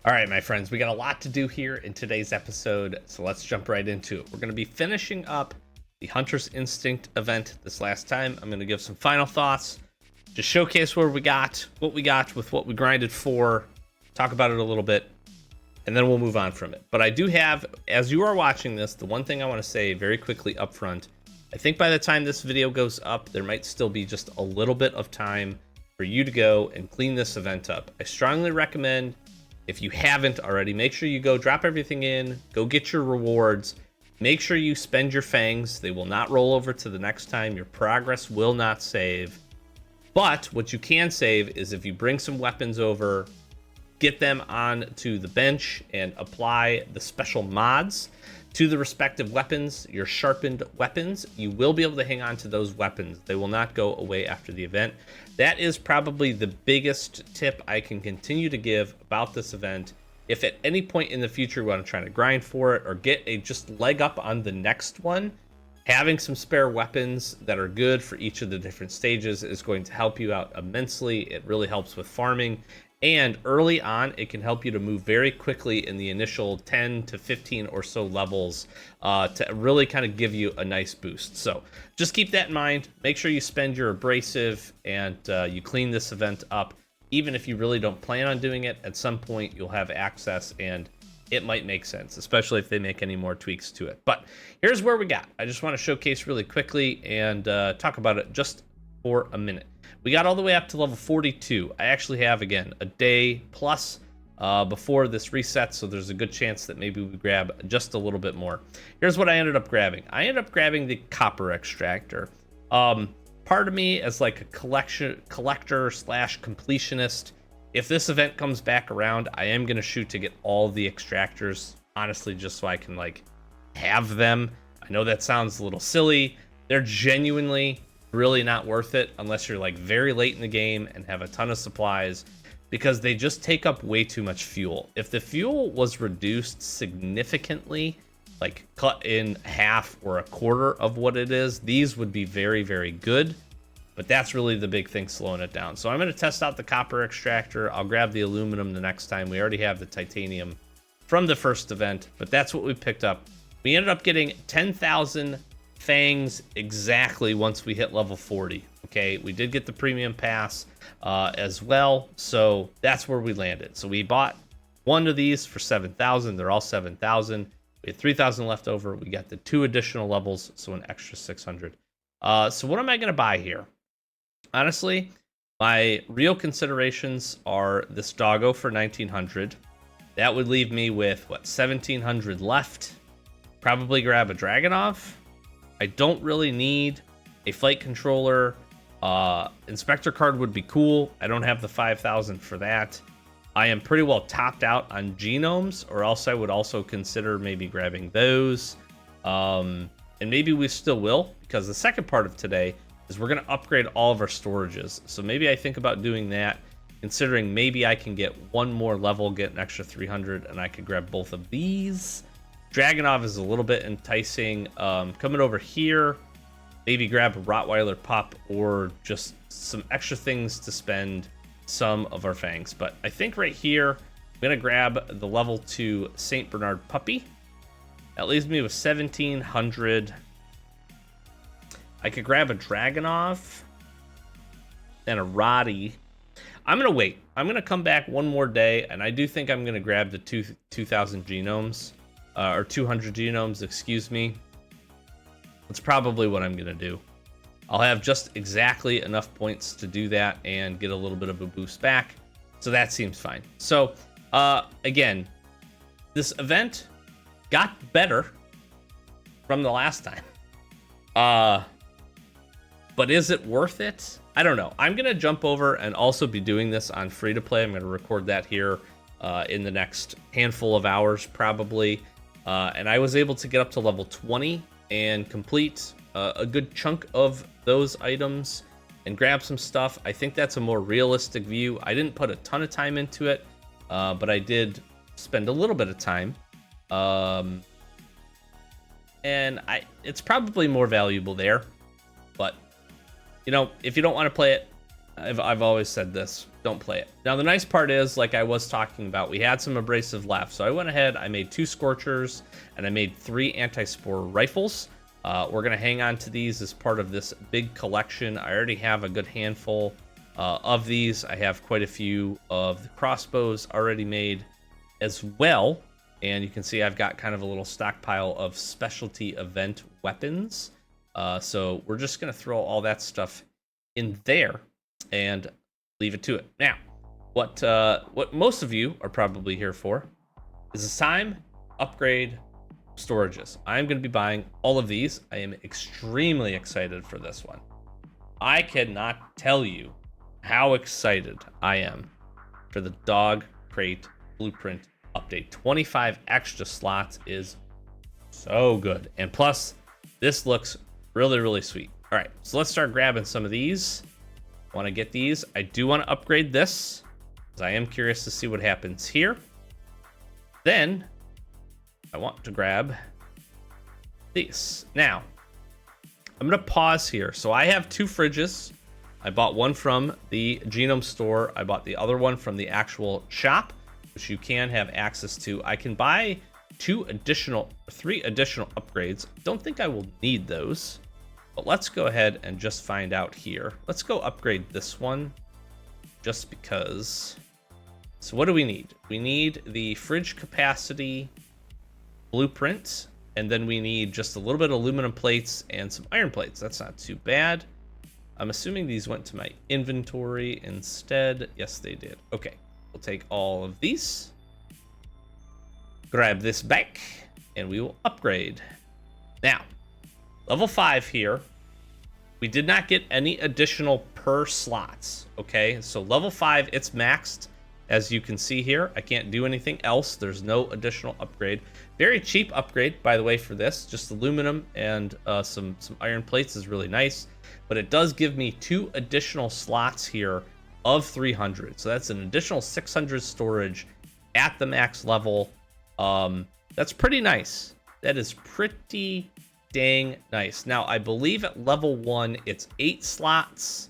All right, my friends, we got a lot to do here in today's episode, so let's jump right into it. We're going to be finishing up the Hunter's Instinct event this last time. I'm going to give some final thoughts, just showcase what we got with what we grinded for, talk about it a little bit, and then we'll move on from it. But I do have, as you are watching this, the one thing I want to say very quickly up front, I think by the time this video goes up, there might still be just a little bit of time for you to go and clean this event up. I strongly recommend, if you haven't already, make sure you go drop everything in, go get your rewards, make sure you spend your fangs. They will not roll over to the next time. Your progress will not save. But what you can save is if you bring some weapons over, get them onto the bench and apply the special mods to the respective weapons, your sharpened weapons, you will be able to hang on to those weapons. They will not go away after the event. That is probably the biggest tip I can continue to give about this event. If at any point in the future you want to try to grind for it or get a just leg up on the next one, having some spare weapons that are good for each of the different stages is going to help you out immensely. It really helps with farming. And early on, it can help you to move very quickly in the initial 10 to 15 or so levels to really kind of give you a nice boost. So just keep that in mind. Make sure you spend your abrasive and you clean this event up. Even if you really don't plan on doing it, at some point you'll have access and it might make sense, especially if they make any more tweaks to it. But here's where we got. I just want to showcase really quickly and talk about it just for a minute. We got all the way up to level 42. I actually have, again, a day plus before this resets, so there's a good chance that maybe we grab just a little bit more. Here's what I ended up grabbing. I ended up grabbing the copper extractor. Part of me, as like a collector slash completionist, if this event comes back around, I am going to shoot to get all the extractors, honestly, just so I can like have them. I know that sounds a little silly. They're genuinely really not worth it unless you're like very late in the game and have a ton of supplies, because they just take up way too much fuel. If the fuel was reduced significantly, like cut in half or a quarter of what it is, these would be very, very good. But that's really the big thing slowing it down. So I'm going to test out the copper extractor. I'll grab the aluminum the next time. We already have the titanium from the first event, but that's what we picked up. We ended up getting 10,000 fangs exactly once we hit level 40. Okay, we did get the premium pass as well, so that's where we landed. So we bought one of these for 7,000. They're all 7,000. We had 3,000 left over. We got the 2 additional levels, so an extra 600. So what am I going to buy here? Honestly, my real considerations are this doggo for 1,900. That would leave me with, what, 1,700 left. Probably grab a Dragonov. I don't really need a flight controller. Inspector card would be cool. I don't have the 5,000 for that. I am pretty well topped out on genomes, or else I would also consider maybe grabbing those. And maybe we still will, because the second part of today is we're going to upgrade all of our storages. So maybe I think about doing that, considering maybe I can get one more level, get an extra 300, and I could grab both of these. Dragonov is a little bit enticing. Coming over here, maybe grab a Rottweiler pup or just some extra things to spend some of our fangs. But I think right here, I'm going to grab the level 2 St. Bernard puppy. That leaves me with 1,700. I could grab a Dragonov and a Roddy. I'm going to wait. I'm going to come back one more day, and I do think I'm going to grab the 2,000 genomes. Or 200 genomes, excuse me. That's probably what I'm going to do. I'll have just exactly enough points to do that and get a little bit of a boost back. So that seems fine. So, again, this event got better from the last time. But is it worth it? I don't know. I'm going to jump over and also be doing this on free-to-play. I'm going to record that here in the next handful of hours, probably. And I was able to get up to level 20 and complete a good chunk of those items and grab some stuff. I think that's a more realistic view. I didn't put a ton of time into it, but I did spend a little bit of time. And it's probably more valuable there. But, you know, if you don't want to play it, I've always said this, don't play it. Now the nice part is, like I was talking about, we had some abrasive left, so I went ahead, I made 2 Scorchers, and I made 3 anti-spore rifles. We're gonna hang on to these as part of this big collection. I already have a good handful of these. I have quite a few of the crossbows already made as well, and you can see I've got kind of a little stockpile of specialty event weapons. So we're just gonna throw all that stuff in there and leave it to it. Now, what most of you are probably here for is it's time to upgrade storages. I'm going to be buying all of these. I am extremely excited for this one. I cannot tell you how excited I am for the dog crate blueprint update. 25 extra slots is so good. And plus, this looks really, really sweet. All right, so let's start grabbing some of these. Want to get these. I do want to upgrade this because I am curious to see what happens here. Then I want to grab these. Now, I'm going to pause here. So I have 2 fridges. I bought one from the Genome store. I bought the other one from the actual shop, which you can have access to. I can buy 3 additional upgrades. Don't think I will need those. But let's go ahead and just find out here. Let's go upgrade this one just because. So what do we need? We need the fridge capacity blueprint, and then we need just a little bit of aluminum plates and some iron plates. That's not too bad. I'm assuming these went to my inventory instead. Yes, they did. Okay, we'll take all of these. Grab this back, and we will upgrade. Now, level 5 here, we did not get any additional per slots, okay? So level 5, it's maxed, as you can see here. I can't do anything else. There's no additional upgrade. Very cheap upgrade, by the way, for this. Just aluminum and some iron plates is really nice. But it does give me 2 additional slots here of 300. So that's an additional 600 storage at the max level. That's pretty nice. That is pretty dang nice. Now, I believe at level 1, it's 8 slots.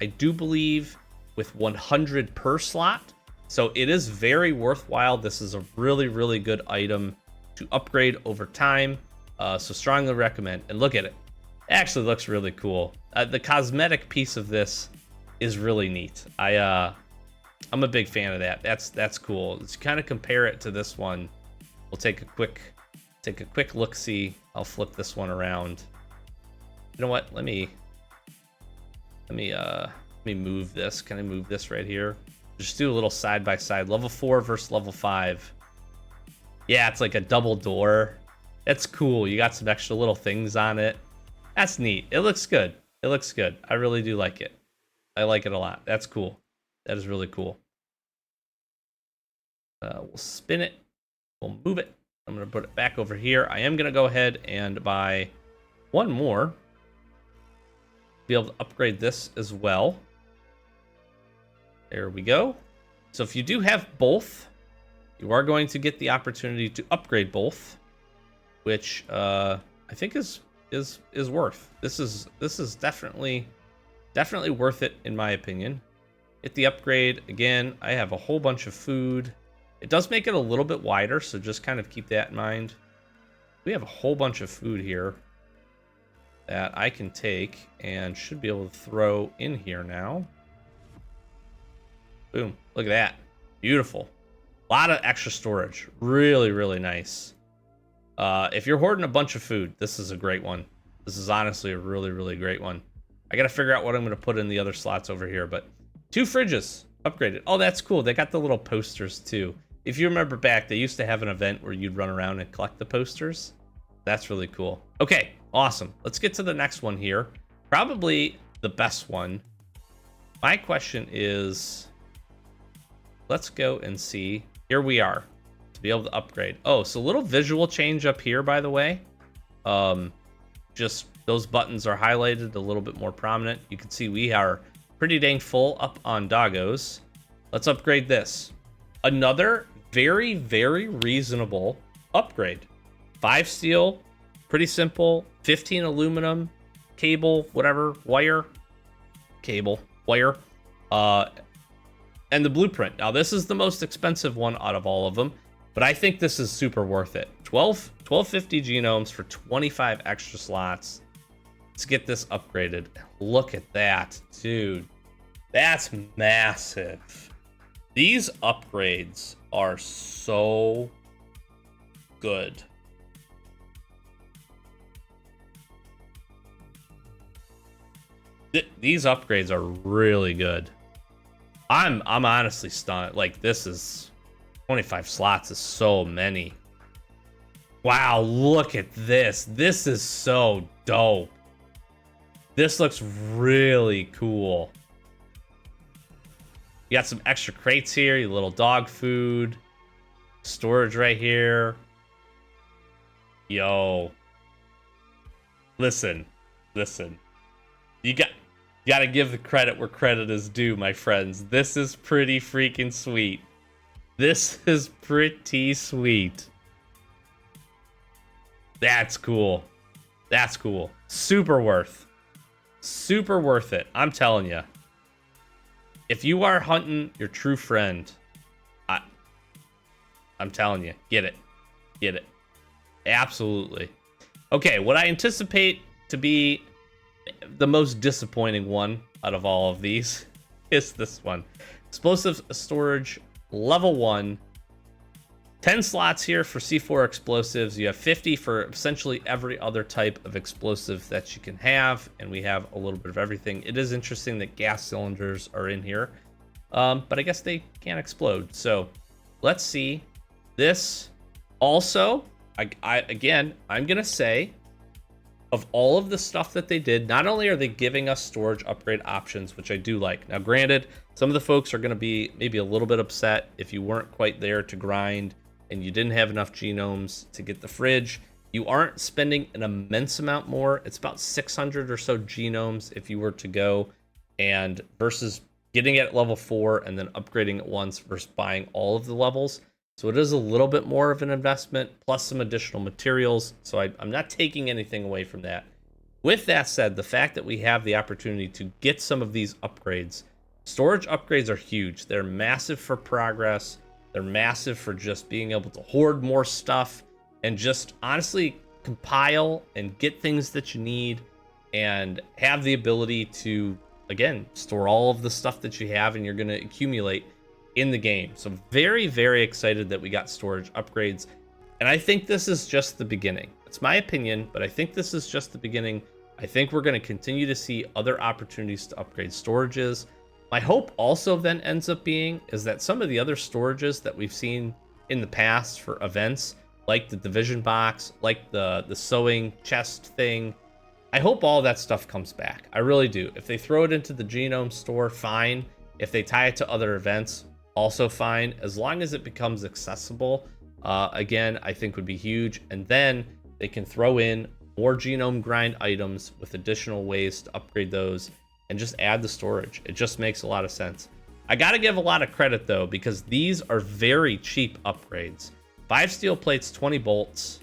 I do believe with 100 per slot. So it is very worthwhile. This is a really, really good item to upgrade over time. So strongly recommend. And look at it. It actually looks really cool. The cosmetic piece of this is really neat. I'm a big fan of that. That's cool. Let's kind of compare it to this one. We'll take a quick look-see. I'll flip this one around. You know what? Let me move this. Can I move this right here? Just do a little side by side. Level 4 versus level 5. Yeah, it's like a double door. That's cool. You got some extra little things on it. That's neat. It looks good. It looks good. I really do like it. I like it a lot. That's cool. That is really cool. We'll spin it. We'll move it. I'm going to put it back over here. I am going to go ahead and buy one more. Be able to upgrade this as well. There we go. So if you do have both, you are going to get the opportunity to upgrade both, which I think is worth. This is definitely worth it in my opinion. Get the upgrade. Again, I have a whole bunch of food. It does make it a little bit wider, so just kind of keep that in mind. We have a whole bunch of food here that I can take and should be able to throw in here now. Boom. Look at that. Beautiful. A lot of extra storage. Really, really nice. If you're hoarding a bunch of food, this is a great one. This is honestly a really, really great one. I got to figure out what I'm going to put in the other slots over here, but 2 fridges upgraded. Oh, that's cool. They got the little posters too. If you remember back, they used to have an event where you'd run around and collect the posters. That's really cool. Okay, awesome. Let's get to the next one here. Probably the best one. My question is, let's go and see. Here we are to be able to upgrade. Oh, so a little visual change up here, by the way. Just those buttons are highlighted a little bit more prominent. You can see we are pretty dang full up on doggos. Let's upgrade this. Another very, very reasonable upgrade. 5 steel, pretty simple. 15 aluminum, cable, whatever, wire, cable, wire. And the blueprint. Now, this is the most expensive one out of all of them, but I think this is super worth it. 1250 genomes for 25 extra slots. Let's get this upgraded. Look at that, dude. That's massive. These upgrades are so good. These upgrades are really good. I'm honestly stunned. Like, this is 25 slots is so many. Wow, look at this. This is so dope. This looks really cool. You got some extra crates here, your little dog food, storage right here. Yo. Listen. You gotta give the credit where credit is due, my friends. This is pretty freaking sweet. This is pretty sweet. That's cool. That's cool. Super worth it. I'm telling you. If you are hunting your true friend, I'm telling you, get it. Get it. Absolutely. Okay, what I anticipate to be the most disappointing one out of all of these is this one. Explosive storage level 1. 10 slots here for C4 explosives. You have 50 for essentially every other type of explosive that you can have, and we have a little bit of everything. It is interesting that gas cylinders are in here, but I guess they can't explode. So let's see. This also, again, I'm gonna say, of all of the stuff that they did, not only are they giving us storage upgrade options, which I do like. Now, granted, some of the folks are going to be maybe a little bit upset if you weren't quite there to grind and you didn't have enough genomes to get the fridge. You aren't spending an immense amount more. It's about 600 or so genomes if you were to go, and versus getting it at level 4 and then upgrading it once versus buying all of the levels. So it is a little bit more of an investment, plus some additional materials. So I'm not taking anything away from that. With that said, the fact that we have the opportunity to get some of these upgrades, storage upgrades are huge. They're massive for progress. They're massive for just being able to hoard more stuff and just honestly compile and get things that you need and have the ability to, again, store all of the stuff that you have and you're going to accumulate in the game. So very, very excited that we got storage upgrades. And I think this is just the beginning. It's my opinion, but I think this is just the beginning. I think we're going to continue to see other opportunities to upgrade storages. My hope also then ends up being is that some of the other storages that we've seen in the past for events, like the division box, like the sewing chest thing, I hope all that stuff comes back. I really do. If they throw it into the genome store, fine. If they tie it to other events, also fine, as long as it becomes accessible. Again, I think would be huge. And then they can throw in more genome grind items with additional ways to upgrade those and just add the storage. It just makes a lot of sense. I gotta give a lot of credit though, because these are very cheap upgrades. 5 steel plates, 20 bolts.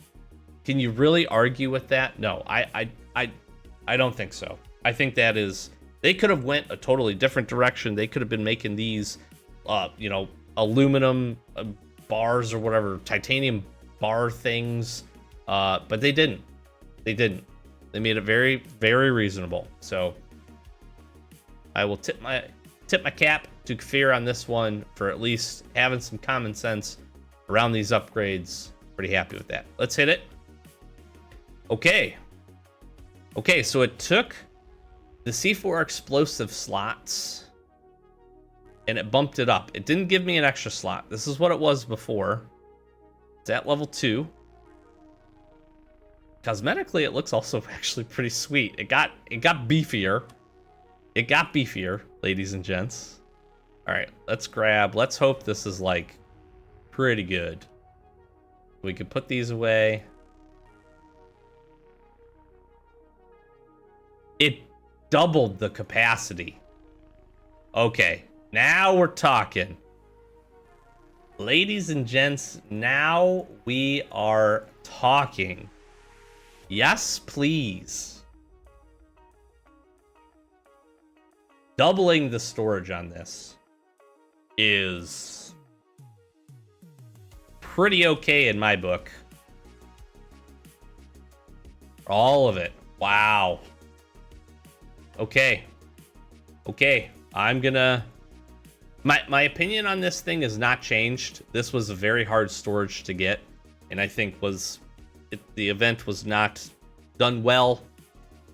Can you really argue with that? No, I don't think so. I think that is, they could have went a totally different direction. They could have been making these aluminum bars or whatever, titanium bar things, but they didn't. They made it very, very reasonable. So I will tip my cap to Kfir on this one for at least having some common sense around these upgrades. Pretty happy with that. Let's hit it. Okay, so it took the C4 explosive slots and it bumped it up. It didn't give me an extra slot. This is what it was before. It's at level 2. Cosmetically, it looks also actually pretty sweet. It got beefier. It got beefier, ladies and gents. All right, let's hope this is like pretty good. We could put these away. It doubled the capacity. Okay. Now we're talking. Ladies and gents, now we are talking. Yes, please. doubling the storage on this is pretty okay in my book. All of it. Wow. Okay. I'm gonna... My opinion on this thing has not changed. This was a very hard storage to get, and I think the event was not done well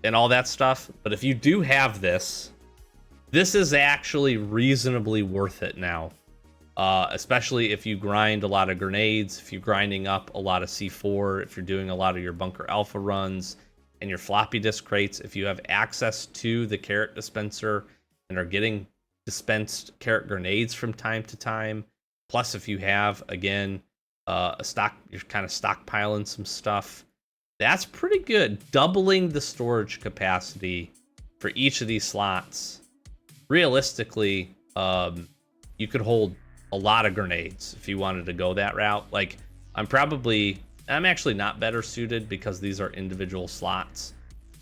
and all that stuff. But if you do have this is actually reasonably worth it now. Especially if you grind a lot of grenades, if you're grinding up a lot of C4, if you're doing a lot of your Bunker Alpha runs and your floppy disk crates, if you have access to the carrot dispenser and are getting dispensed carrot grenades from time to time, plus if you have, again, you're kind of stockpiling some stuff, that's pretty good. Doubling the storage capacity for each of these slots. Realistically, you could hold a lot of grenades if you wanted to go that route. Like, I'm actually not better suited because these are individual slots,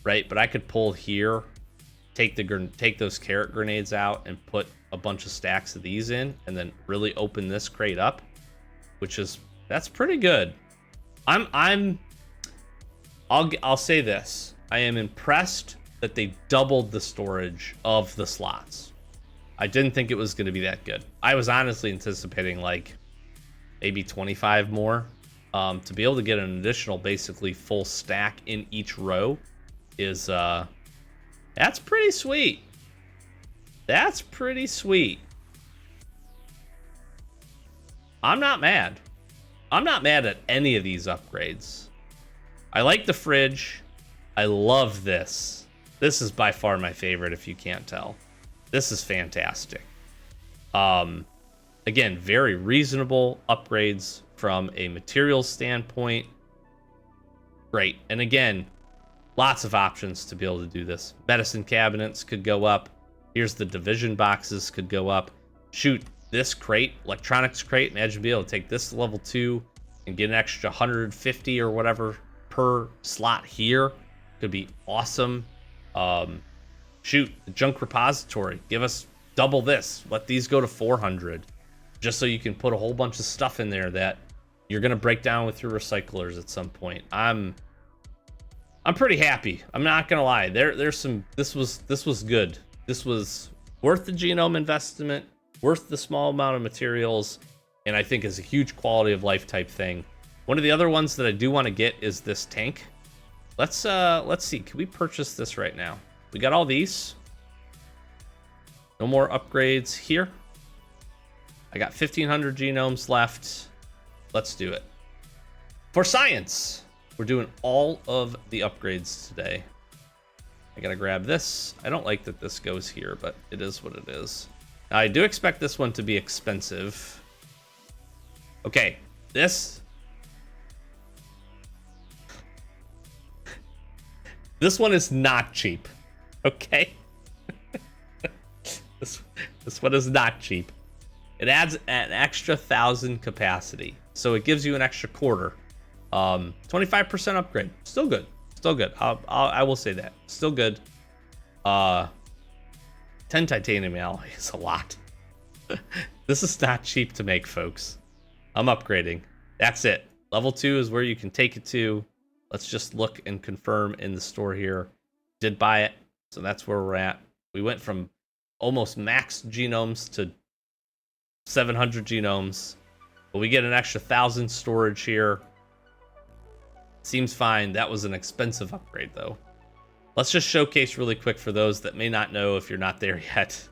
right? But I could pull here, take those carrot grenades out and put a bunch of stacks of these in, and then really open this crate up, that's pretty good. I'll say this. I am impressed that they doubled the storage of the slots. I didn't think it was going to be that good. I was honestly anticipating like maybe 25 more. To be able to get an additional basically full stack in each row is that's pretty sweet. That's pretty sweet. I'm not mad. I'm not mad at any of these upgrades. I like the fridge. I love this. This is by far my favorite, if you can't tell. This is fantastic. Again, very reasonable upgrades from a materials standpoint. Great. And again, lots of options to be able to do this. Medicine cabinets could go up. Here's the division boxes could go up. Shoot, this crate, electronics crate, imagine being able to take this level 2 and get an extra 150 or whatever per slot here. Could be awesome. Shoot, the junk repository, give us double this. Let these go to 400, just so you can put a whole bunch of stuff in there that you're gonna break down with your recyclers at some point. I'm pretty happy. I'm not gonna lie. This was good. This was worth the genome investment, worth the small amount of materials, and I think is a huge quality of life type thing. One of the other ones that I do want to get is this tank. Let's see. Can we purchase this right now? We got all these. No more upgrades here. I got 1,500 genomes left. Let's do it. For science, we're doing all of the upgrades today. I gotta grab this. I don't like that this goes here, but it is what it is. Now, I do expect this one to be expensive. Okay, this one is not cheap. Okay? This one is not cheap. It adds an extra 1,000 capacity, so it gives you an extra quarter. 25% upgrade. Still good. Still good. I will say that. Still good. 10 titanium alloy is a lot. This is not cheap to make, folks. I'm upgrading. That's it. Level 2 is where you can take it to. Let's just look and confirm in the store here. Did buy it, so that's where we're at. We went from almost max genomes to 700 genomes, but we get an extra 1,000 storage here. Seems fine. That was an expensive upgrade, though. Let's just showcase really quick for those that may not know, if you're not there yet,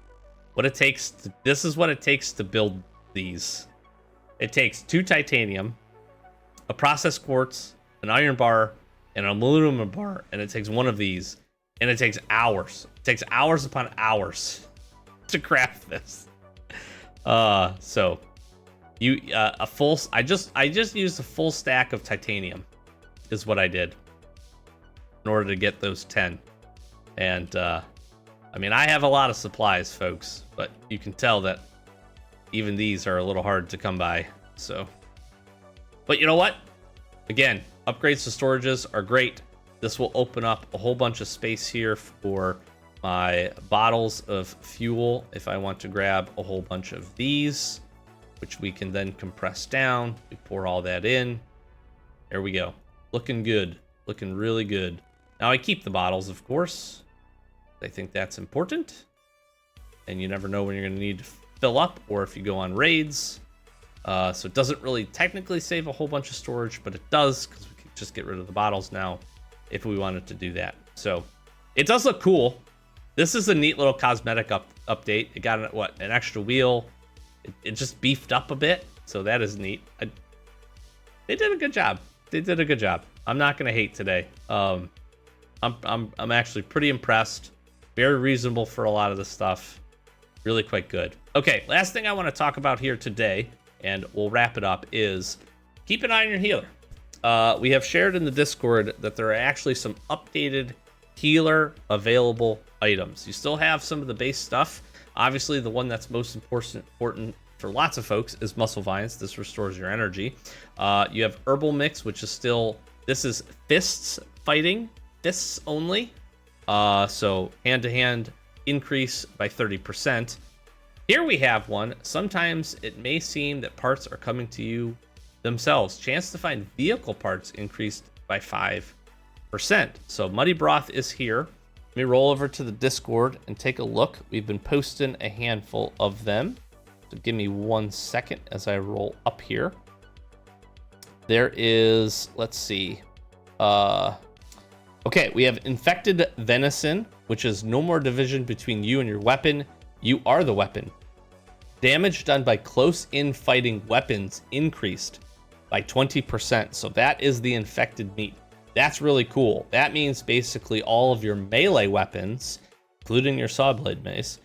what it takes. This is what it takes to build these. It takes 2 titanium, a processed quartz, an iron bar, and an aluminum bar, and it takes one of these, and it takes hours. It takes hours upon hours to craft this. So you I just used a full stack of titanium is what I did in order to get those 10. And I mean, I have a lot of supplies, folks, but you can tell that even these are a little hard to come by. So, but you know what? Again, upgrades to storages are great. This will open up a whole bunch of space here for my bottles of fuel if I want to grab a whole bunch of these, which we can then compress down. We pour all that in. There we go. Looking good. Looking really good. Now I keep the bottles, of course. I think that's important. And you never know when you're going to need to fill up or if you go on raids. So it doesn't really technically save a whole bunch of storage, but it does because we can just get rid of the bottles now if we wanted to do that. So it does look cool. This is a neat little cosmetic update. It got an extra wheel. It just beefed up a bit, so that is neat. They did a good job. They did a good job. I'm not gonna hate today. I'm actually pretty impressed. Very reasonable for a lot of the stuff. Really quite good. Okay, last thing I want to talk about here today, and we'll wrap it up, is keep an eye on your healer. We have shared in the Discord that there are actually some updated healer available items. You still have some of the base stuff. Obviously, the one that's most important for lots of folks is Muscle Vines. This restores your energy. You have Herbal Mix, which is still, this is fists fighting, fists only. So hand-to-hand increase by 30%. Here we have one. Sometimes it may seem that parts are coming to you themselves. Chance to find vehicle parts increased by 5%. So Muddy Broth is here. Let me roll over to the Discord and take a look. We've been posting a handful of them. So give me 1 second as I roll up here. There is, let's see. Okay, we have Infected Venison, which is no more division between you and your weapon. You are the weapon. Damage done by close-in fighting weapons increased by 20%. So that is the infected meat. That's really cool. That means basically all of your melee weapons, including your Sawblade Mace,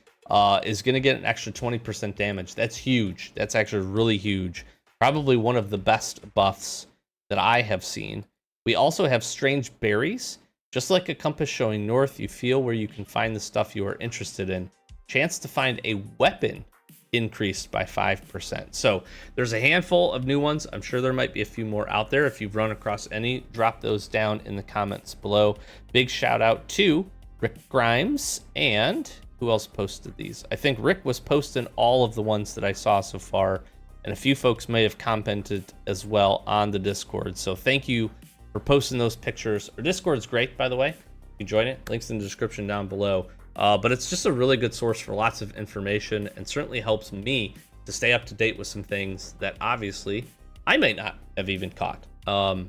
is going to get an extra 20% damage. That's huge. That's actually really huge. Probably one of the best buffs that I have seen. We also have Strange Berries. Just like a compass showing north, you feel where you can find the stuff you are interested in. Chance to find a weapon increased by 5%. So there's a handful of new ones. I'm sure there might be a few more out there. If you've run across any, drop those down in the comments below. Big shout out to Rick Grimes, and who else posted these? I think Rick was posting all of the ones that I saw so far, and a few folks may have commented as well on the Discord. So thank you for posting those pictures. Our Discord's great, by the way. You can join it. Links in the description down below. But it's just a really good source for lots of information, and certainly helps me to stay up to date with some things that obviously I may not have even caught.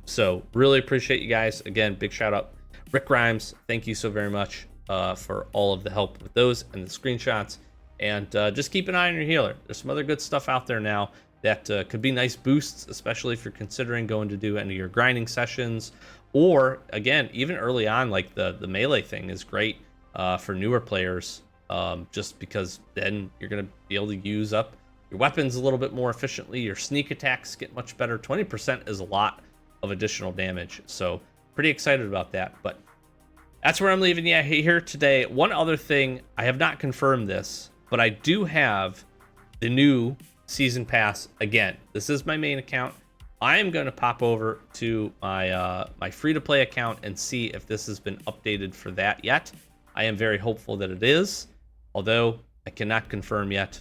So really appreciate you guys. Again, big shout out Rick Grimes. Thank you so very much for all of the help with those and the screenshots. And just keep an eye on your healer. There's some other good stuff out there now that could be nice boosts, especially if you're considering going to do any of your grinding sessions, or again, even early on, like the melee thing is great for newer players, just because then you're going to be able to use up your weapons a little bit more efficiently. Your sneak attacks get much better. 20% is a lot of additional damage, so pretty excited about that. But that's where I'm leaving you here today. One other thing, I have not confirmed this, but I do have the new season pass again. This is my main account. I am going to pop over to my my free-to-play account and see if this has been updated for that yet. I am very hopeful that it is, although I cannot confirm yet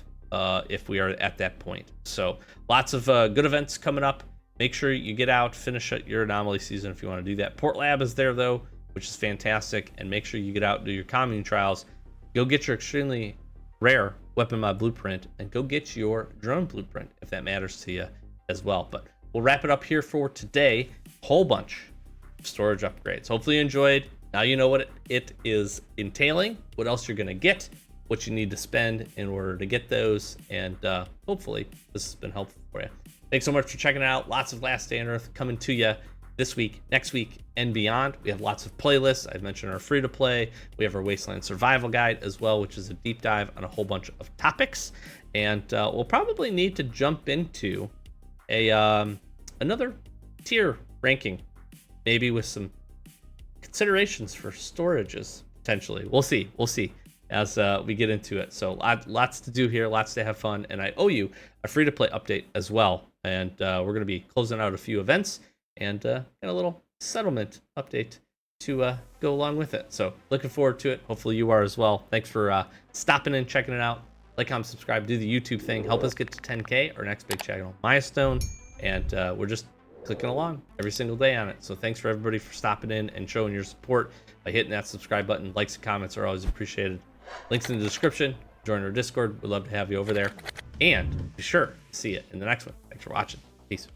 if we are at that point. So lots of good events coming up. Make sure you get out, finish your anomaly season if you want to do that. Port Lab is there though, which is fantastic. And make sure you get out and do your commune trials. Go get your extremely rare weapon mod blueprint, and go get your drone blueprint if that matters to you as well. But we'll wrap it up here for today. Whole bunch of storage upgrades. Hopefully you enjoyed. Now you know what it is entailing, what else you're going to get, what you need to spend in order to get those, and hopefully this has been helpful for you. Thanks so much for checking it out. Lots of Last Day on Earth coming to you this week, next week, and beyond. We have lots of playlists. I've mentioned our free-to-play. We have our Wasteland Survival Guide as well, which is a deep dive on a whole bunch of topics. And we'll probably need to jump into a another tier ranking, maybe with some considerations for storages potentially. We'll see as we get into it. So lots to do here, lots to have fun, and I owe you a free-to-play update as well. And we're going to be closing out a few events and a little settlement update to go along with it. So looking forward to it. Hopefully you are as well. Thanks for stopping in, checking it out. Like, comment, subscribe, do the YouTube thing. Help us get to 10K, our next big channel milestone. And we're just clicking along every single day on it. So thanks for everybody for stopping in and showing your support by hitting that subscribe button. Likes and comments are always appreciated. Links in the description. Join our Discord. We'd love to have you over there. And be sure to see you in the next one. Thanks for watching. Peace.